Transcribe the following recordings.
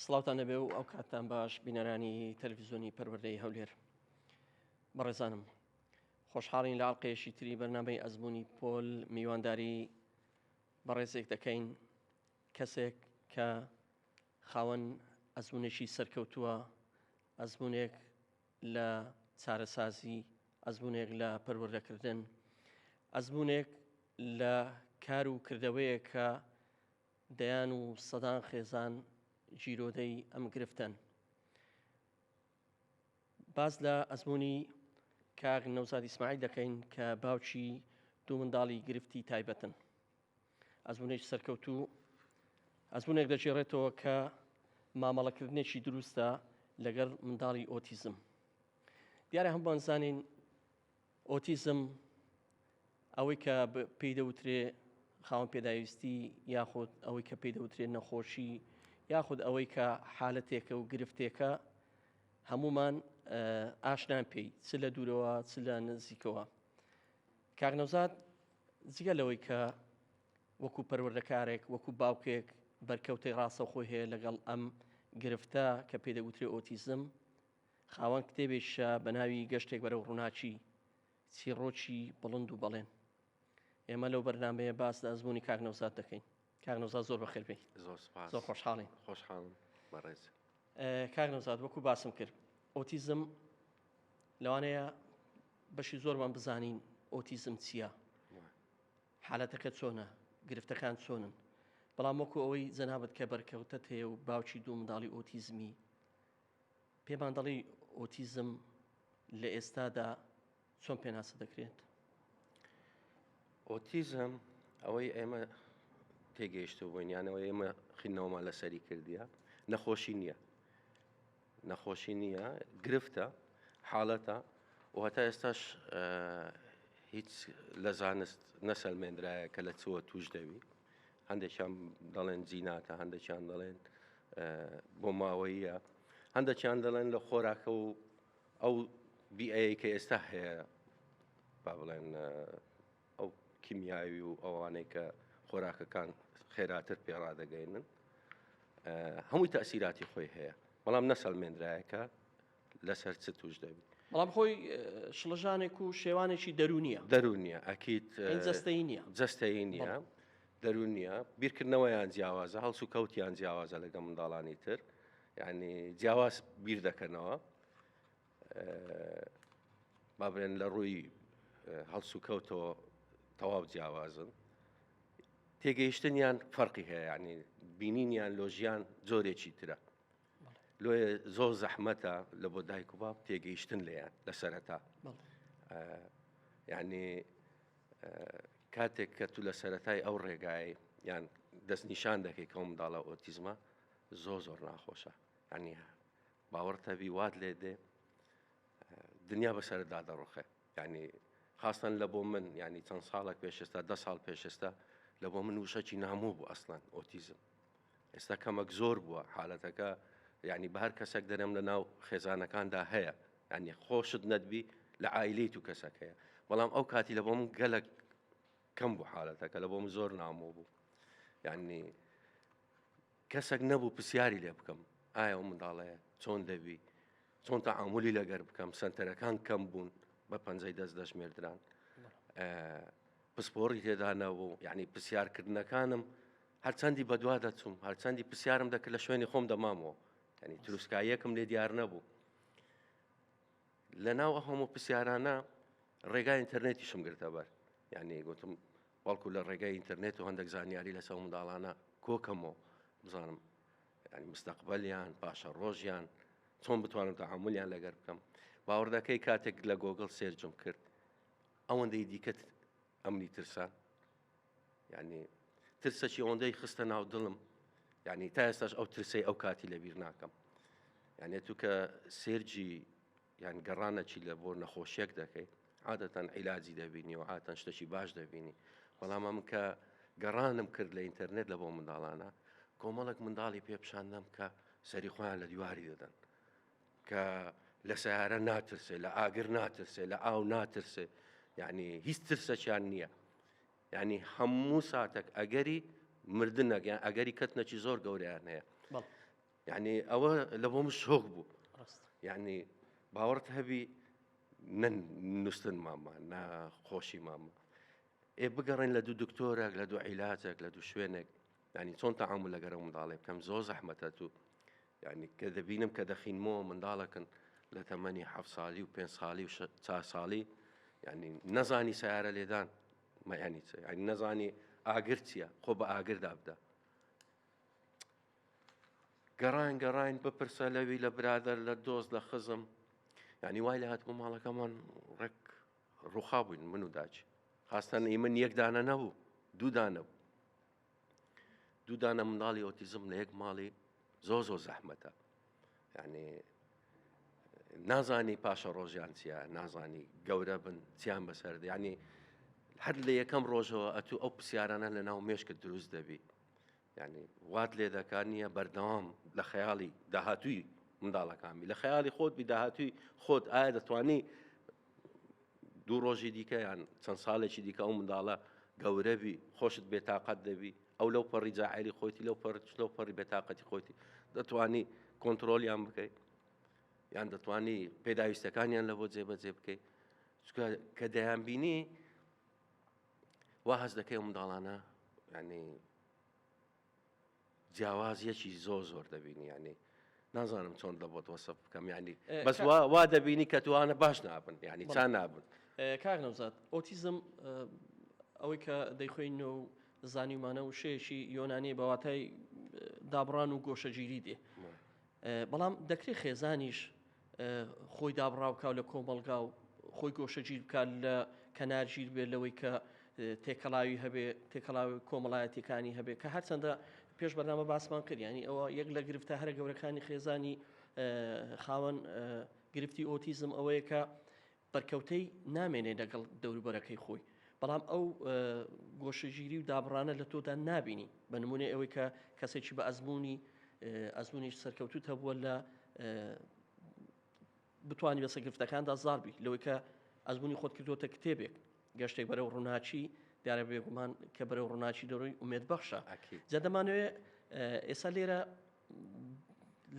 سڵاوتان لەبێ و ئەو کاتتان باش بینەرانی تەلەڤیزیۆنی پەروەردەی هەولێر. بەڕێزانم، خۆشحاڵین لە ئاڵقەیەشی تری بەرنامەی ئەزموونی پۆل میوانداری بەڕێزێک دەکەین، کەسێک کە خاوەن ئەزموونێکی سەرکەوتووە، ئەزموونێک لە چارەسازی، ئەزموونێک لە پەروەردەکردن، ئەزموونێک لە کار و کردەوەیە کە دەیان و سەدان خێزان ژیرۆدەی ئەم گرفتن. باز لە ئەزموونی کاک نەوزاد ئیسماعیل دەکەین کە باوکی دوو منداڵی گرفتی تایبەتن. ئەزموونێک سەرکەوتوو، ئەزموونێک دەژێڕێتەوە کە مامەڵەکردنێکی دروستە لەگەڵ منداڵی ئۆتیزم. دیارە هەمووان زانین ئۆتیزم ئەوەی کە پێی دەوترێ خاوەن پێداویستی، یاخود ئەوەی کە پێی دەوترێ نەخۆشی، یاخود ئەوەی کە حالەتێکە و گرفتێکە، هەمومان ئاشنان پێی، چ لە دوورەوە چ لە نزیکەوە. کاک نەوزاد جگە لەوەی کە وەکو پەروەردەکارێک، وەکو باوکێک بەرکەوتەی ڕاستەوخۆی هەیە لەگەڵ ئەم گرفتە کە پێی دەوترێ ئۆتیزم، خاوەن کتێبێکە بە ناوی گەشتێک بەرەو ڕووناچی چیرۆکی بڵند و بەڵێن. ئێمە لەو بەرنامەیە باس لە ئەزموونی کاک نەوزاد دەکەین. کاک نەوزاد زۆر بەخێر بێی. زۆر خۆشحاڵین. خۆشحاڵم بەڕێز. کاک نەوزاد، وەکو باسم کرد، ئۆتیزم لەوانەیە بەشی زۆرمان بزانین ئۆتیزم چییە، حالەتەکە چۆنە، گرفتەکان چۆنن، بەڵام وەکو ئەوەی جەنابەت کە بەرکەوتت هەیە و باوکی دوو منداڵی ئۆتیزمی، پێمان دەڵی ئۆتیزم لە ئێستادا چۆن پێناسە دەکرێت؟ ئۆتیزم ئەوەی ئێمە تێگەیشتە بووین، یانەوەی ئێمە خینەوەمان لەسەری کردیە، نەخۆشی نییە، نەخۆشی نییە، گرفتە، حاڵەتە و هەتا ئێستاش هیچ لە زانست نەسەلمێنرایە کە لە چووە توش دەوی. هەندێکیان دەڵێن جیناتە، هەندێکیان دەڵێن بۆ ماوەیە، هەندێکیان دەڵێن لە خۆراکە و ئەو بیئەیە کە ئێستا هەیە، با بڵێن ئەو کیمیاوی و ئەوانەی کە خۆراکەکان خێراتر پێڕادەگەینن، هەمووی تەسیراتی خۆی هەیە، بەڵام نەسەلمێنرایەکە لەسەر چ توش دەبی. بەڵام خۆی شڵەژانێک و شێوانێکی دەرونیە، دەرونیە، ئەکید جەستەی نییە، جەستەی نییە، دەرونیە، بیرکردنەوەیان جیاوازە، هەڵس و کەوتیان جیاوازە لەگەڵ منداڵانی تر، یعنی جیاواز بیر دەکەنەوە، با بڵێن لە ڕووی هەڵس و کەوتەوە تەواو جیاوازن. تێگەیشتنیان فەرقی هەیە، یعنی بینینیان لۆ ژیان جۆرێکی ترە. لۆیە زۆر زەحمەتە لە بۆ دایک و باب تێگەیشتن لێیان لە سەرەتا. یعنی کاتێک کە تو لە سەرەتای ئەو ڕێگای یان دەستنیشان دەکەی کە منداڵە ئۆتیزمە زۆر ناخۆشە، یعنی باوەڕتەبی وات لێ دێ دنیا بەسەردا دەڕۆخێ. یعنی خاستن لە بۆ من، یعنی چەند ساڵێک پێشێستا، 10 ساڵ پێشێستا لە بۆ من وشەکی ناموو بوو ئەسڵەن ئۆتیزم. ئێستا کەمەک زۆر بووە حالەتەکە، یعنی بە هەر کەسێک دەرێم لە ناو خێزانەکاندا هەیە، یعنی خۆشت نەتبی لە عائیلەی تو کەسێک هەیە، بەڵام ئەو کاتی لە بۆ من گەلک کەم بوو حالەتەکە، لە بۆ من زۆر ناموو بوو. یعنی کەسێک نەبوو پرسیاری لێ بکەم ئایا ئەو منداڵەیە چۆن دەبی، چۆن تەعامولی لەگەر بکەم. سەنتەرەکان کەم بوون، بە 50 دەست دەژمێردران، پسپۆڕی تێدا نەبوو، یعنی پرسیارکردنەکانم هەرچەندی بەدوا دەچووم، هەرچەندی پرسیارم دەکرد لە شوێنی خۆم دەمامەوە، یعنی تروسکاییەکم لێ دیار نەبوو. لەناو هەموو پرسیارانە ڕێگای ئینتەرنێتیشم گرتە بەر، یعنی گوتم بەڵکو لە ڕێگای ئینتەرنێت و هەندێک زانیاری لەسەر منداڵانە کۆکەمەوە بزانم، یعنی مستەقبەلیان، پاشە ڕۆژیان چۆن بتوانم تەعامولیان لەگەر بکەم. باوەڕ دەکەی کاتێک لە گۆگڵ سێرچم کرد ئەوەندەی دیکەت ئەمنی ترسان، یعنی ترسەکی ئەوەندەی خستە ناو دڵم، یعنی تا ئێستاش ئەو ترسەی ئەو کاتی لەبیر ناکەم. یعنی تو کە سێرجی یان گەڕانەکی لە بۆ نەخۆشیەک دەکەی، عادەتەن عیلاجی دەبینی و عادەتەن شتێکی باش دەبینی، بەڵام ئەم کە گەڕانم کرد لە ئینتەرنێت لە بۆ منداڵانە، کۆمەڵێک منداڵی پێپشاندەم کە سەری خۆیان لە دیواری دەدەن، کە لە سەیارە ناترسێ، لە ئاگر ناترسێ، لە ئاو ناترسێ، یعنی هیچ ترسەکیان نییە. یعنی هەموو ساتێک ئەگەری مردنەک، یان ئەگەری کەتنەکی زۆر گەورەیان هەیە. يعني ئەوە لە بۆ من شۆک بوو ڕاست يعني باوەڕت هەبی نووسن مامە ناخۆشی مامە بگەڕێن لە دوو دکتۆرێک لە دوو عیلاتێک لە دوو شوێنێک ینی چۆن تەعامل لەگەرە منداڵێ بکەم زۆر زەحمەتە تو یعنی کە دەبینم کە دەخینمەوە منداڵەکن لە تەمەنی 7 ساڵی و 5 ساڵی و 4 ساڵی ینی نەزانی سیارە لێدان ینی نەزانی ئاگر چییە خۆ بە ئاگردا بدە گەڕین بپرسە لەوی لە برادەر لە دۆست لە خزم ینی وای لە هاتبوو ماڵەکەمان ڕێک ڕووخا بووین من و داچ خاستان ئیمن یەکدانە نەبوو دوودانە بوو دوودانە منداڵی ئۆتیزم لە یەک ماڵی زۆر زەحمەتە ینی نازانی پاشە ڕۆژیان چییە نازانی گەورە بن چیان بەسەر ینی هەر لە یەکەم ڕۆژەوە ئەتوو ئەو پرسیارانە لە ناو مێشکت دروست دەبی ینی وات لێ دەکات نییە بەردەوام لە خەیاڵی داهاتووی منداڵەکانی لە خەیاڵی خۆت بی داهاتووی خۆت ئایا دەتوانی دوو ڕۆژی دیکە یان چەند ساڵێکی دیکە ئەو منداڵە گەورەبی خۆشت بێتاقەت دەبی ئەو لەو پەڕی جاعیری خۆتی لەو پەڕی بێتاقەتی خۆتی دەتوانی کۆنتترۆلیان بکەیت یان دەتوانی پێداویستەکانیان لە بۆ جێبەجێ بکەیت کە دەیان بینی وا هەز دەکەی منداڵانە ینی جیاوازیەکی زۆر دەبینی ینی نازانم چۆن لە بۆ وەسف بکەم ینی بەس وا دەبینی کە توانە باش نابن ینی چان نابن کاک نەوزات ئۆتیزم ئەوەی کە دەیخۆین و زانیمانە و شەیەکی یۆنانی بەواتای دابڕان و گۆشەگیری دێ بەڵام دەکرێت خێزانیش خۆی دابڕاوکاو لە کۆمەڵگا و خۆی گۆشەگیر بکات لە کەنارگیر بێت لەوەی کە تێکەڵاوی هەبێ تێکەڵاوی کۆمەڵایەتیەکانی هەبێ کە هەرچەندە پێش بەرنامە باسمان کرد ینی ئەوە یەک لە گرفتە هەرە گەورەکانی خێزانی خاوەن گرفتی ئۆتیزم ئەوەیە کە بەرکەوتەی نامێنێ لەگەڵ دەوروبەرەکەی خۆی بەڵام ئەو گۆشەگیری و دابڕانە لە تۆدا نابینی بە نمونێ ئەوەی کە کەسێکی بە ئەزممونیش سەرکەوتوت هەبووە لە بتوانانی بەسە گرفتەکاندا زاربی لەوەی کە ئەزممونی خۆت کردوتە کتێبێک گەشتێک بەرەو ڕووناچی دیارە بێگومان کە بەرەو ڕووناچی دەڕۆی ئومێد بەخشە جا دەمانوێت ئێستا لێرە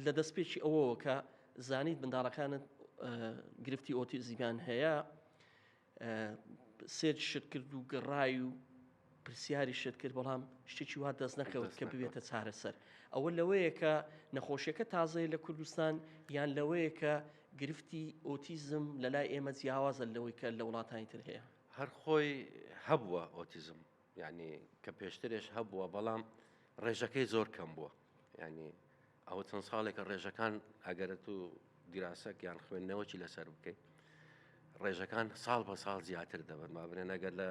لە دەستپێکی ئەوەوە کە زانیت منداڵەکانت گرفتی ئۆتیزمیان هەیە سێت شت کرد و گەڕای و پرسیاری شت کرد بەڵام شتێکی وا دەست نەکەوت کە ببێتە چارەسەر ئەوە لەوەیە کە نەخۆشیەکە تازەیە لە کوردستان یان لەوەیە کە گرفتی ئۆتیزم لە لای ئێمە جیاوازە لەوەی کە لە وڵاتانی تر هەیە هەر خۆی هەبووە ئۆتیزم ینی کە پێشترێش هەبووە بەڵام ڕێژەکەی زۆر کەم بووە ینی ئەوە چەند ساڵێکە ڕێژەکان ئەگەرە و دیراسەک یان خوێندنەوەکی لەسەر بکەیت ڕێژەکان ساڵ بە ساڵ زیاتر دەبن مابنێن ئەگەر لە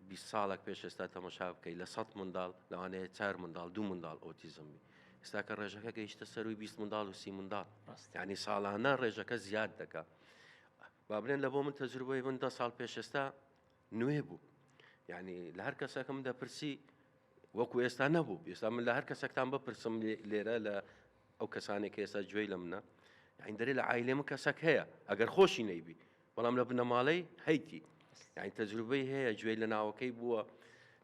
20 ساڵێک پێش ئێستا تەماشا بکەیت لە 100 منداڵ لەوانەیە 4 منداڵ 2 منداڵ ئۆتیزمی ئێستا کە ڕێژەکە گەیشتە سەروی 20 منداڵ و 30 منداڵ ینی ساڵانە ڕێژەکە زیاد دەکات بابنێن لە بۆ من تەجروبەی من 10 ساڵ پێش ئێستا نوێ بوو یعنی لە هەر کەسێکم دەپرسی وەکو ئێستا نەبوو ئێستا من لە هەر کەسێکتان بپرسم لێرە لە ئەو کەسانێک ئێستا گوێی لە منە یعنی دەرێ لە عایلێ من کەسێک هەیە ئەگەر خۆشی نەیبی بەڵام لە بنەماڵەی هەیتی یعنی تەجروبەی هەیە گوێی لە ناوەکەی بووە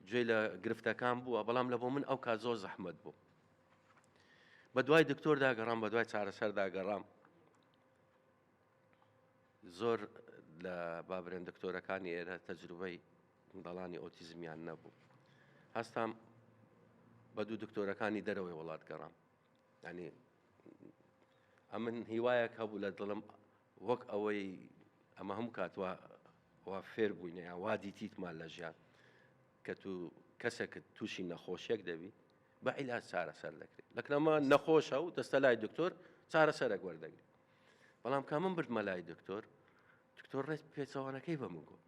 گوێی لە گرفتەکان بووە بەڵام لە بۆ من ئەو کات زۆر زەحمەت بوو بە دوای دکتۆر داگەڕام بە دوای چارەسەر داگەڕام زۆر لە بابرێن دکتۆرەکانی ئێرە تەجروبەی منداڵانی ئۆتیزمیان نەبوو هەستام بە دوو دکتۆرەکانی دەرەوەی وڵات گەڕام ینی ئەمن هیوایەک هەبوو لە دڵم وەک ئەوەی ئەمە هەموو کاتوە وا فێر بووینە یان وا دیتیتمان لە ژیان کە تو کەسێکت تووشی نەخۆشیەک دەبی بە عیلاج چارەسەر دەکرێت لەکنەمە نەخۆشە و دەستە لای دکتۆر چارەسەرێک وەردەگرێت بەڵام کە من بردمە لای دکتۆر ڕێت پێچەوانەکەی بە من گوت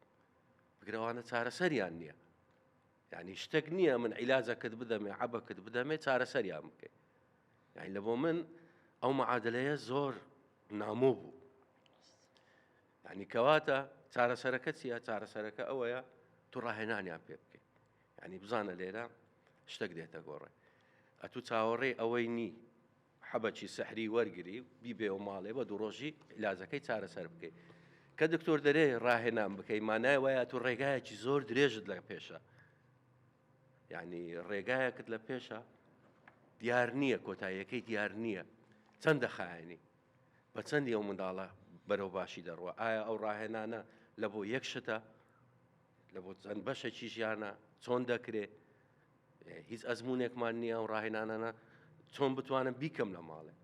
بگرەوانە چارەسەریان نییە یعنی شتێک نییە من عیلاجەکەت بدەمێ عەبەکەت بدەمێ چارەسەریان بکەیت یعنی لە بۆ من ئەو معادلەیە زۆر نامۆ بوو یعنی کەواتە چارەسەرەکە چییە چارەسەرەکە ئەوەیە تو ڕاهێنانیان پێ بکەیت یعنی بزانە لێرە شتێک دێتە گۆڕێ ئەتوو چاوەڕێ ئەوەی نی حەبەکی سەحری وەرگری بیبێ و ماڵێ بە دوو ڕۆژی عیلاجەکەی چارەسەر بکەیت کە دکتۆر دەرێ ڕاهێنان بکەی مانای وایە تو ڕێگایەکی زۆر درێژت لە پێشە یعنی ڕێگایەکت لە پێشە دیار نییە کۆتاییەکەی دیار نییە چەند دەخایەنی بە چەندی ئەو منداڵە بەرەو باشی دەڕوە ئایا ئەو ڕاهێنانە لە بۆ یەک شتە لە بۆ چەند بەشێکی ژیانە چۆن دەکرێت هیچ ئەزمونێکمان نییە ئەو ڕاهێنانە چۆن بتوانم بیکەم لە ماڵێ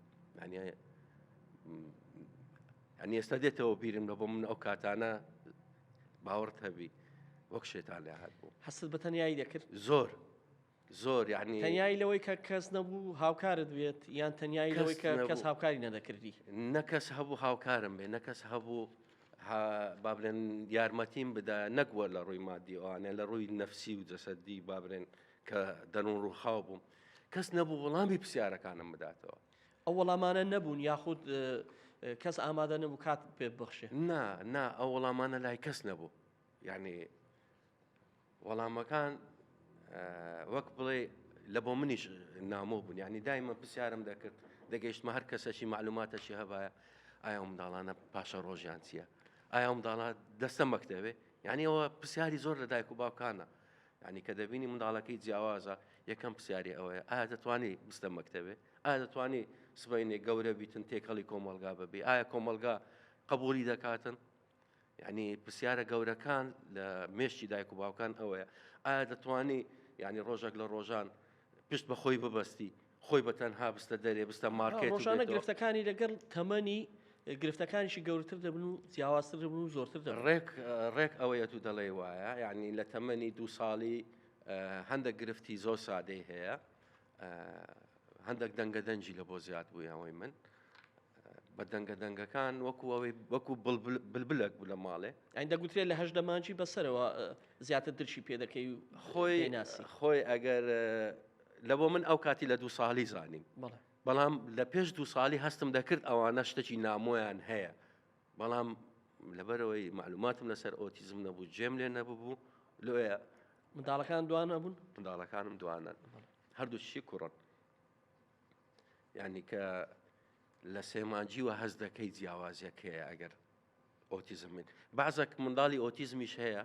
ینی ئێستا دێتەوە بیرم لە بۆ من ئەو کاتانە باوەڕت هەبی وەک شێتان لێ هات بوو حەست بە تەنیایی دەکرد زۆر یعنی تەنیایی لەوەی کە کەس نەبوو هاوکارت بێت یان تەنیایی لەوەی کە کەس هاوکاری نەدەکردی نەکەس هەبوو هاوکارم بێ نەکەس هەبوو با بڵێن یارمەتیم بدە نەکوە لە ڕووی مادی ئەوانێ لە ڕووی نەفسی و جەسەدی با بڵێن کە دەنون ڕووخاو بووم کەس نەبوو وەڵامی پرسیارەکانم بداتەوە ئەو وەڵامانە نەبوون یاخود کەس ئامادە نەبوو کات پێ بخشێ نا ئەو وەڵامانە لای کەس نەبوو یعنی وەڵامەکان وەک بڵێ لە بۆ منیش نامۆ بوون یعنی دایمە پرسیارم دەکرد دەگەیشتمە هەر کەسەشی معلوماتەشی هەبایە ئایا ئەو منداڵانە پاشە ڕۆژیان چییە ئایا ئەو منداڵە دەستە مەکتەبێ یعنی ئەوە پرسیاری زۆر لە دایک و باوکانە یعنی کە دەبینی منداڵەکەی جیاوازە یەکەم پرسیاری ئەوەیە ئایا دەتوانی بستە مەکتەبێ ئایا دەتوانی سبەینێ گەورە بیتن تێکەڵی کۆمەلگا ببێ ئایا کۆمەلگا قبولی دەکاتن یعنی پرسیارە گەورەکان لە مێشتی دایک و باوکان ئەوەیە ئایا دەتوانی یعنی ڕۆژێک لە ڕۆژان پشت بە خۆی ببەستی خۆی بە تەنها بستە دەرێ بستە مارکێت ڕۆژانە گرفتەکانی لەگەڵ تەمەنی گرفتەکانیشی گەورتر دەبن و جیاوازتر دەبن و زۆرتر دەبن ڕێک ئەوەیە تو دەڵێ وایە یعنی لە تەمەنی 2 ساڵی هەندێک گرفتی زۆر سادەی هەیە هەندێک دەنگە دەنجی لە بۆ زیاد بووی ئەوەی من بە دەنگە دەنگەکان وەکو بلبلێک بوو لە ماڵێ ئەین دەگوترێت لە 8 مانجی بەسەرەوە زیاتر دڵشی پێ دەکەی و خۆی ئەگەر لە بۆ من ئەو کاتی لە 2 ساڵی زانیم بەڵام لە پێش 2 ساڵی هەستم دەکرد ئەوانە شتێکی نامۆیان هەیە بەڵام لەبەرەوەی معلوماتم لەسەر ئۆتیزم نەبوو جێم لێ نەبوو لۆیە منداڵەکان دوان نەبوون منداڵەکانم دوانن هەردووچی کوڕن یعنی کە لە سێمانجیوە هەز دەکەی جیاوازیەک هەیە ئەگەر ئۆتیزم من بەعزێک منداڵی ئۆتیزمیش هەیە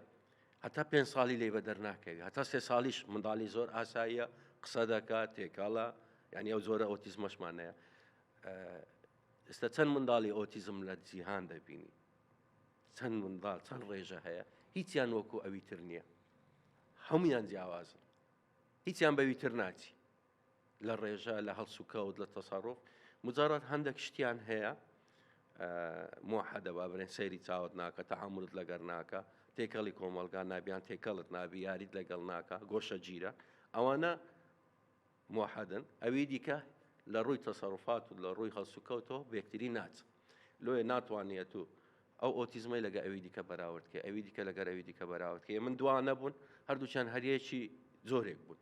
هەتا 5 ساڵی لێ بە دەرناکەوی هەتا 3 ساڵیش منداڵی زۆر ئاساییە قسە دەکات تێکاڵە یعنی ئەو زۆرە ئۆتیزمەشمانەیە ئێستا چەند منداڵی ئۆتیزم لە جیهان دەبینی چەند منداڵ چەند ڕێژە هەیە هیچیان وەکو ئەوی تر نییە هەمویان جیاوازن هیچیان بەوی تر ناچی لە ڕێژە لە هەڵسوکەوت لە تەسەڕف مجارات هەندێک شتیان هەیە موحەدە با بڵێن سەیری چاوت ناکە تەحملت لەگەر ناکە تێکەڵی کۆمەلگا نابیان تێکەڵت نابی یاریت لەگەڵ ناکە گۆشە گیرە ئەوانە موحەدن ئەوی دیکە لە ڕووی تەسەڕفات و لە ڕووی هەڵسوکەوتەوە بێکتری ناچ لۆیە ناتوانێت و ئەو ئۆتیزمەی لەگە ئەوی دیکە بەراوردکە ئەوی دیکە لەگەر ئەوی دیکە بەراوردکە من دوان نەبوون هەردووچیان هەریەکی زۆرێک بوون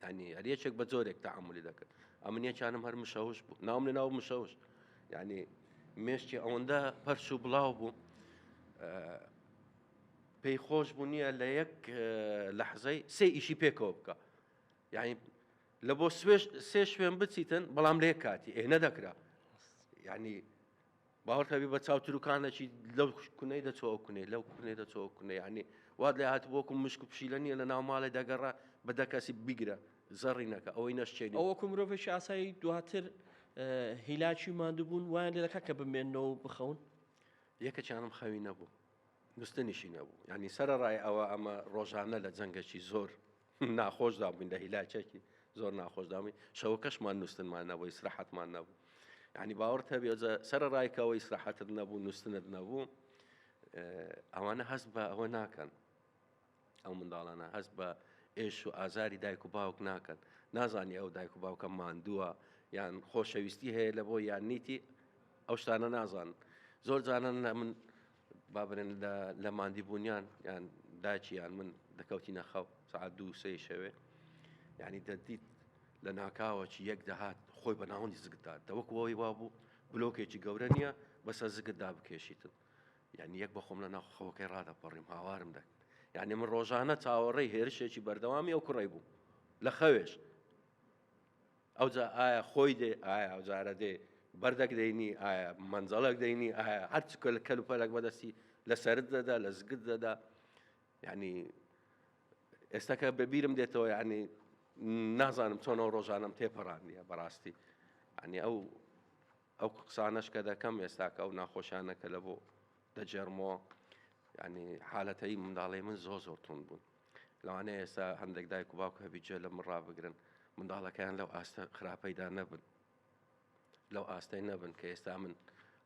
ینی هەریەکێک بە زۆرێک تەحملی دەکرد ئەمنیەکانم هەر مشەوش بوو ناوم لە ناو مشەوش یعنی مێشتی ئەوەندە پەرش و بڵاو بوو پێی خۆش بوو نییە لە یەک لەحزەی سێ ئیشی پێکەوە بکە یعنی لە بۆ سێ شوێن بچیتن بەڵام لە یەک کاتی نەدەکرا یعنی باوەڕکەبی بە چاوتروکانێکی لەو کونەی دەچەوە کونەی لەو کونەی دەچەوە کونەی یعنی وات لێ هات بۆکم مشک و پشیلە نییە لە ناو ماڵی دەگەڕا بە دەکەسی بیگرە زەڕی نەکە ئەوەی نەشتێنی ئەوەکو مرۆڤێکی ئاسایی دواتر هیلاکی ماندووبوون وایان لێ دەکات کە بمێنەوە بخەون یەکەچانم خەوی نەبوو نوستنیشی نەبوو ینی سەرڕای ئەوە ئەمە ڕۆژانە لە جەنگەکی زۆر ناخۆشدا بووین لە هیلاچێکی زۆر ناخۆشدامی شەوە کەشمان نووسنمان نەبوو ئیسراحەتمان نەبوو یعنی باوەڕت هەبێ سەرڕایکەوە ئیسراحەتت نەبوو نووسنت نەبوو ئەوانە هەست بە ئەوە ناکەن ئەو منداڵانە هەست بە ئێش و ئازاری دایک و باوک ناکەن نازانی ئەو دایک و باوکە ماندووە یان خۆشەویستی هەیە لە بۆ یان نیتی ئەو شتانە نازان زۆر جانان من بابرێن لە ماندی بوونیان یان داچیان من دەکەوتی نەخەو سعات 2-3 شەوێ یعنی دەدیت لە ناکاوەکی یەک دەهات خۆی بە ناوەندی زگتدا دەوەکو ئەوەی وا بوو بلۆکێکی گەورە نییە بەسە زگتدا بکێشیتن یعنی یەک بە خۆم لە ناوخەوەکەی ڕادەپەڕیم هاوارم دەکەن یعنی من ڕۆژانە چاوەڕێی هێرشێکی بەردەوامی ئەو کوڕی بوو لە خەوێش ئەوجا ئایا خۆی دێ ئایا ئەوجارە دێ بەردەک دەینی ئایا مەنزەڵک دەینی ئایا هەرچکە لە کەلوپەلک بەدەستی لە سەرت دەدا لە زگت دەدا یعنی ئێستاکە بەبیرم دێتەوە یعنی نازانم چۆنەوە ڕۆژانم تێپەڕاندیە بەڕاستی ینی ئەو قسانەش کە دەکەم ئێستاکە ئەو ناخۆشیانە کە لە بۆ دەجێڕمەوە ینی حالەتەی منداڵی من زۆر تون بوون لەوانەیە ئێستا هەندێک دایک و باوکە بیجێ لە من ڕابگرن منداڵەکەیان لەو ئاستە خراپەیدا نەبن لەو ئاستەی نەبن کە ئێستا من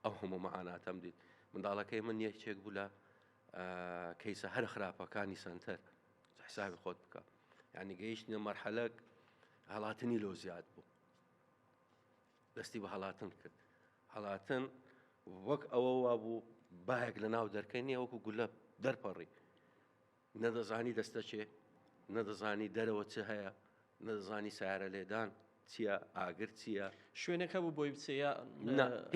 ئەو هەموو مەعاناتەم دیت منداڵەکەی من یەکێک بوو لە کەیسە هەر خراپەکانی سنتەر حسابی خۆت بکە یعنی گەیشتنە مەرحەلەک هەڵاتنی لۆ زیاد بوو دەستی بە هەڵاتن کرد هەڵاتن وەک ئەوە وا بوو باەک لە ناو دەرکەی نییە وەکو گولە دەرپەڕی نەدەزانی دەستە چێ نەدەزانی دەرەوە چ هەیە نەدەزانی سیارە لێدان چییە ئاگر چییە شوێنەکە بوو بۆی بچەیە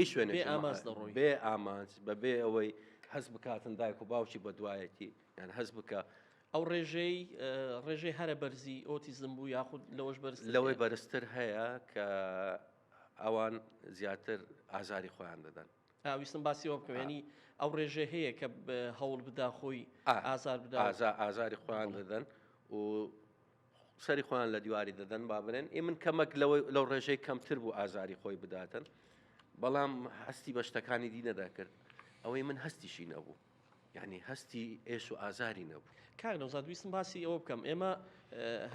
هیچ شوێنێ ئاماز دەڕۆی بێ ئامانج بەبێ ئەوەی هەست بکاتن دایک و باوکی بە دوایەتی یان هەست بکە ئەو ڕێژەی هەرە بەرزی ئۆتیزم بوو یاخود لەوەش بەرز لەوەی بەرزتر هەیە کە ئەوان زیاتر ئازاری خۆیان دەدەن ویستم باسیەوە بکەم ینی ئەو ڕێژێ هەیە کە هەوڵ بدا خۆی ئازار بدا ئازاری خۆیان دەدەن و سەری خۆیان لە دیواری دەدەن با بڵێن من کەمەک لەو ڕێژەی کەمتر بوو ئازاری خۆی بداتن بەڵام هەستی بە شتەکانی دی نەداکرد ئەوەی من هەستیشی نەبوو یعنی هەستی ئێش و ئازاری نەبوو کاک نەوزاد ویستم باسی ئەوە بکەم ئێمە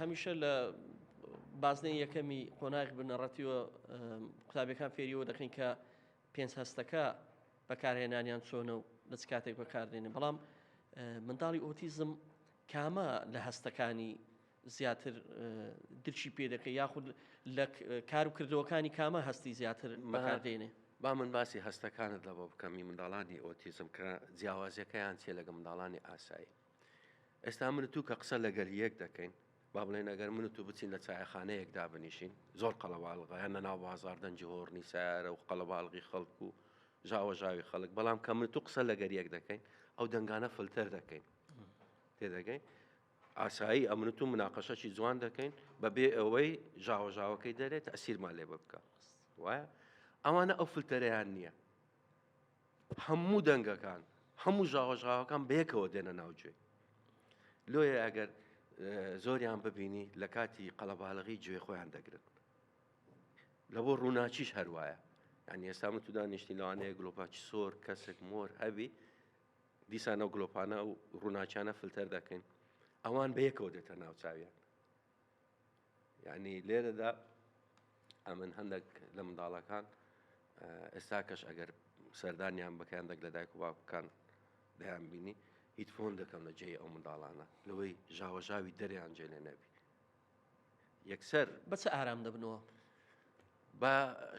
هەمیشە لە بازنەی یەکەمی قۆناغی بنەڕەتیوە قوتابیەکان فێریەوە دەکەین کە پێنج هەستەکە بەکارهێنانیان چۆنە و لە چ کاتێک بەکاردێنێن بەڵام منداڵی ئۆتیزم کامە لە هەستەکانی زیاتر دلچی پێ دەکەی یاخود لە کار و کردەوەکانی کامە هەستی زیاتر بەکاردێنێ با من باسی هەستەکانت لەبە بکەمی منداڵانی ئۆتیزم کە جیاوازیەکەیان چێ لەگە منداڵانی ئاسایی ئێستا من تو کە قسە لەگەل یەک دەکەین با بڵێن ئەگەر من تو بچین لە چایەخانەیەکدا بنیشین زۆر قەڵەباڵغا یان لە ناو بازار دەنجی هۆڕنی سیارە و قەڵەباڵغی خەڵک و ژاوەژاوی خەڵک بەڵام کە من تو قسە لەگەر یەک دەکەین ئەو دەنگانە فلتەر دەکەین تێدەگەین ئاسایی ئەمن تو مناقەشەی جوان دەکەین بەبێ ئەوەی ژاوەژاوەکەی دەرێت ئەسیرمان لێ بکە وایە ئەوانە ئەو فلتەرەیان نییە هەموو دەنگەکان هەموو ژاوەژاوەکان بەیەکەوە دێنە ناوگوێ لۆیە ئەگەر زۆریان ببینی لە کاتی قەڵەباڵغی گوێ خۆیان دەگرن لە بۆ ڕووناچیش هەروایە یعنی ئێستا من تو دانیشتی لەوانەیە گلۆپاچی سۆر کەسێک مۆر هەبی دیسانە و گلۆپانە و ڕووناچیانە فلتەر دەکەین ئەوان بەیەکەوە دێتە ناو چاویان یعنی لێرەدا ئەمن هەندێک لە منداڵەکان ئێستا کەش ئەگەر سەردانیان بکەیان دەک لە دایک و باوکەکان دەیان بینی هیچ فۆن دەکەم لە جێی ئەو منداڵانە لەوەی ژاوەژاوی دەریان جێ لێ نەبی یەکسەر بە چ ئارام دەبنەوە بە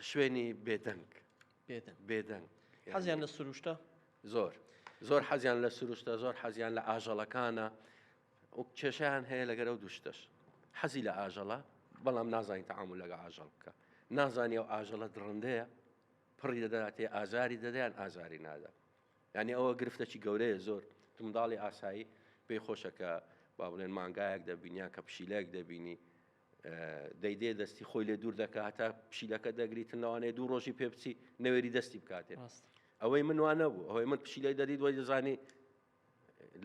شوێنی بێدەنگ حەزیان لە سروشتە زۆر حەزیان لە سروشتە زۆر حەزیان لە ئاژەڵەکانە و کێشیان هەیە لەگەر ئەو دوشتەش حەزی لە ئاژەڵە بەڵام نازانین تەعامل لەگە ئاژەڵ بکە نازانی ئەو ئاژەڵە درڕندەیە پڕی دەداتێ ئازاری دەدەیان ئازاری نادا یعنی ئەوە گرفتەی گەورەیە زۆر منداڵی ئاسایی پێی خۆشەکە با بڵێن مانگایەک دەبینیان کە پشیلەیەک دەبینی دەیدێ دەستی خۆی لێ دوور دەکات هەتا پشیلەکە دەگریتن لەوانەیە دوو ڕۆژی پێ بچی نەوێری دەستی بکاتێ ئەوەی من وانە بوو ئەوەی من پشیلەی دەدیت وەی دەزانی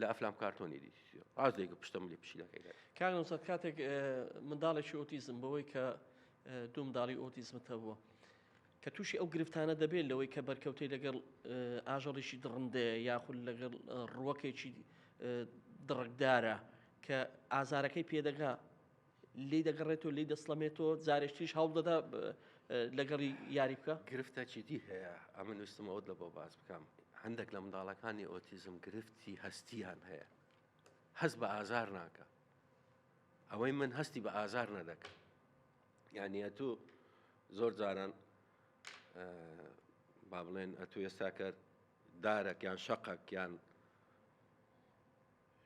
لە ئەفلام کارتۆنی دیت ئازێک پشتم لێ پشیلەکەی کاک نەوزاد کاتێک منداڵێکی ئۆتیزم بەوەی کە دوو منداڵی ئۆتیزمت هەبووە کە تووشی ئەو گرفتانە دەبێت لەوەی کە بەرکەوتەی لەگەڵ ئاژەڵێکی دڕندەیە یاخود لەگەڵ ڕووەکێکی دڕکدارە کە ئازارەکەی پێدەگا لی دەگەڕێتەوە لی دەسڵەمێتەوە جارێکتیش هەوڵ دەدا لەگەڵی یاری بکە گرفتەی دی هەیە ئەمن ویستم ئەوت لە بۆ باز بکەم هەندێک لە منداڵەکانی ئۆتیزم گرفتی هەستیان هەیە هەست بە ئازار ناکە ئەوەی من هەستی بە ئازار نەدەکە یعنی ئەتوو زۆر جاران با بڵێن ئەتوو ئێستا کرد دارێک یان شەقەک یان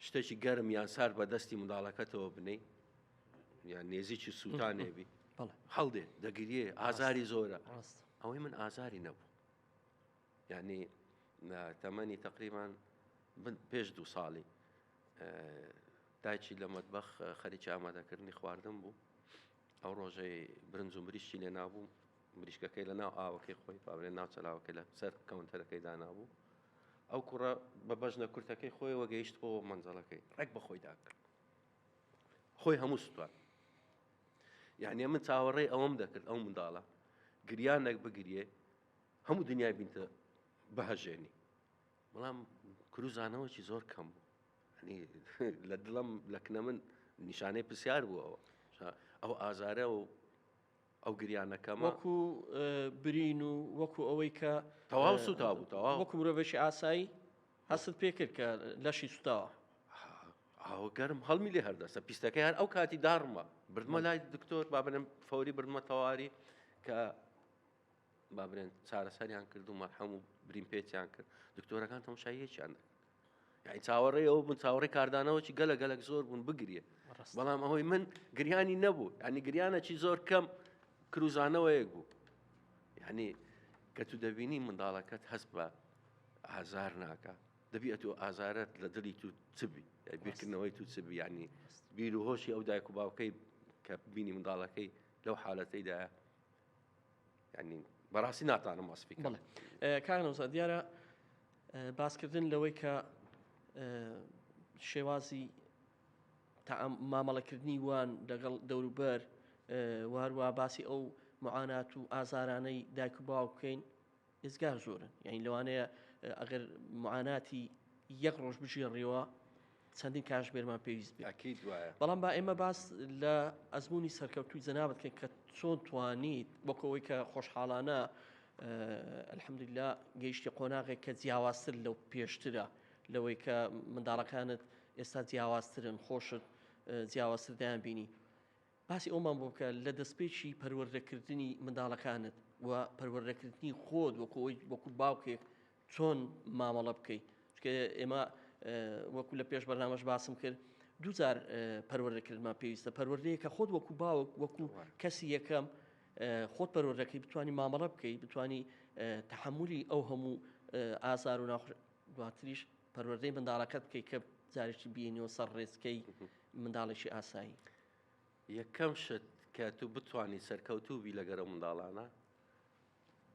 شتێکی گەرم یان سار بە دەستی منداڵەکەتەوە بنەی یان نێزیی سووتانێبی هەڵدێ دەگریێ ئازاری زۆرە ئەوەی من ئازاری نەبوو یعنی تەمەنی تقریبان پێش 2 ساڵی دایکی لە مەتبەخ خەریکی ئامادەکردنی خواردن بوو ئەو ڕۆژەی برنج و مریشی لێ نابوو مریشکەکەی لە ناو ئاوەکەی خۆی پاڵێن ناو چەلاوەکەی لە سەر کەونتەرەکەی دانابوو ئەو کوڕە بە بەژنە کورتەکەی خۆیەوە گەیشت بۆ مەنزەڵەکەی ڕێک بە خۆی داکرد خۆی هەموو سووتوان يعني من چاوەڕێی ئەوەم دەکرد ئەو منداڵە گریانێک بگریێ هەموو دنیای بینتە بەهەژێنی بەڵام کروزانەوەکی زۆر کەم بوو ینی لە دڵم لە کنە من نیشانەی پرسیار بوو ئەو ئازارە و ئەو گریانەکەمە وەکو برین و وەکو ئەوەی کە تەواو سوتا بوو تەواو وەکو مرۆڤێکی ئاسایی هەست پێ کرد کە لەشی سوتاوە ئەو گەرم هەڵمی لێ هەردەستە پیستەکەی هەر ئەو کاتی داڕمە بردمە لای دکتۆر بابنم فەوری بردمە تەواری کە بابرێن چارەسەریان کرد و مەرحەم و برین پێچیان کرد دکتۆرەکان تەماشاییەکیان دەکرد یعنی چاوەڕێ ئەو من چاوەڕێ کاردانەوەکی گەلک زۆر بوون بگریە بەڵام ئەوەی من گریانی نەبوو ینی گریانەکی زۆر کەم کروزانەوەیەک بوو یعنی کە تو دەبینی منداڵەکەت هەست بە ئازار ناکە دەبی ئەتۆ ئازارەت لە دڵی تو چبی بیرکردنەوەی تو چبی ینی بیر و هۆشی ئەو دایک و باوکەی کە بینی منداڵەکەی لەو حالەتەیدایە ینی بەڕاستی ناتوانم وەسفی بڵێ کاکەنەوسا دیارە باسکردن لەوەی کە شێوازی مامەڵەکردنی وان لەگەڵ دەوروبەر وهروە باسی ئەو معانات و ئازارانەی دایک و باوک بکەین ئێزگار زۆرن یعنی لەوانەیە ئەگەر معاناتی یەک ڕۆژ بژێڕیەوە چەندین کاتژمێرمان پێویست بێت ئەکید وایە بەڵام با ئێمە باس لە ئەزمموی سەرکەوتوی جەنابەت بکەین کە چۆن توانیت وەکەوەی کە خۆشحاڵانە ئەلحەمدولیلا گەیشتی قۆناغێک کە جیاوازتر لەو پێشترە لەوەی کە منداڵەکانت ئێستا جیاوازترن خۆشت جیاوازتر دەیان بینی باسی ئەومان بۆ بکە لە دەستپێکی پەروەردەکردنی منداڵەکانت و پەروەردەکردنی خۆت وەکو باوکێک چۆن مامەڵە بکەیت چکە ئێمە وەکو لە پێش بەرنامەش باسم کرد دووجار پەروەردەکردمان پێویستە پەروەردەیە کە خۆت وەکو باوک وەکو کەسی یەکەم خۆت پەروەردەکەی بتوانی مامەڵە بکەیت بتوانی تەحملی ئەو هەموو ئازار و ناخۆش دواتریش پەروەردەی منداڵەکەت بکەیت کە جارێکی بینیەوە سەر ڕێزکەی منداڵێکی ئاسایی یەکەم شت کە تو بتوانی سەرکەوتوو بی لەگەرە منداڵانە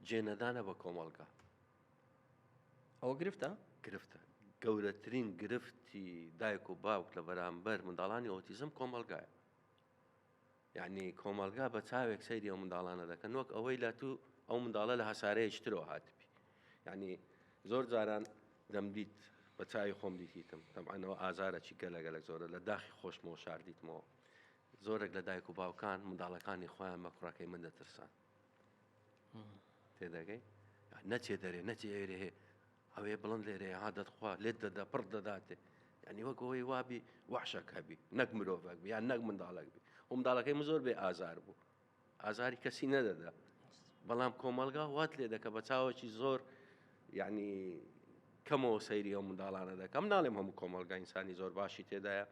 جێنەدانە بە کۆمەڵگا ئەوە گرفتە گرفتە گەورەترین گرفتی دایک و باوک لە بەرامبەر منداڵانی ئۆتیزم کۆمەڵگایە یعنی کۆمەلگا بە چاوێک سەیری ئەو منداڵانە دەکەن وەک ئەوەی لە تو ئەو منداڵە لە هەسارەیەکترەوە هاتبی یعنی زۆر جاران دەمدیت بە چاوی خۆم دیتیتم تەمانەوە ئازارەی گەلەگەلک زۆرە لە داخی خۆشمەوە شاردیتمەوە زۆرێک لە دایک و باوکان منداڵەکانی خۆیان بە کوڕەکەی من دەترسان تێدەگەی نەچێ دەرێ نەچێ ئێرە هەیە ئەوێ بڵند لێرێ عادەتخوا لێت دەدا پڕ دەداتێ ینی وەک ئەوەی وابی وحشەک هەبی نەک مرۆڤک بی یان نەک منداڵک بی و منداڵەکەی من زۆر بێ ئازار بوو ئازاری کەسی نەدەدا بەڵام کۆمەلگا وات لێ دەکە بە چاوەکی زۆر یعنی کەمەوە سەیری ئەو منداڵانە دەکەم ناڵێم هەموو کۆمەلگا ئینسانی زۆر باشی تێدایە